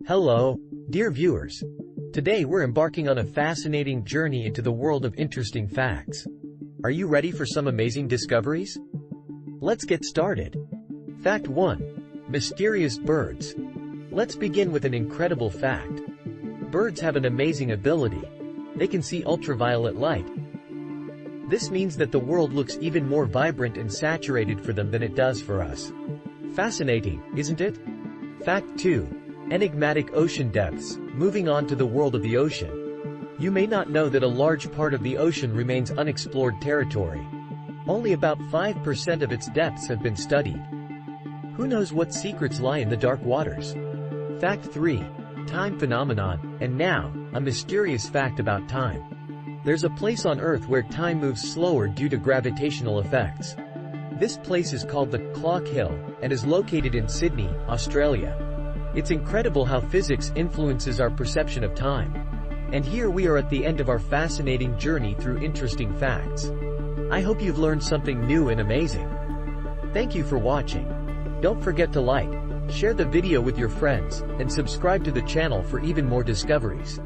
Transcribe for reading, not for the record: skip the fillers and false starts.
Hello, dear viewers. Today we're embarking on a fascinating journey into the world of interesting facts. Are you ready for some amazing discoveries? Let's get started. Fact 1. Mysterious birds. Let's begin with an incredible fact. Birds have an amazing ability. They can see ultraviolet light. This means that the world looks even more vibrant and saturated for them than it does for us. Fascinating, isn't it? Fact 2. Enigmatic ocean depths. Moving on to the world of the ocean. You may not know that a large part of the ocean remains unexplored territory. Only about 5% of its depths have been studied. Who knows what secrets lie in the dark waters? Fact 3. Time phenomenon. And now, a mysterious fact about time. There's a place on Earth where time moves slower due to gravitational effects. This place is called the Clock Hill, and is located in Sydney, Australia. It's incredible how physics influences our perception of time. And here we are at the end of our fascinating journey through interesting facts. I hope you've learned something new and amazing. Thank you for watching. Don't forget to like, share the video with your friends, and subscribe to the channel for even more discoveries.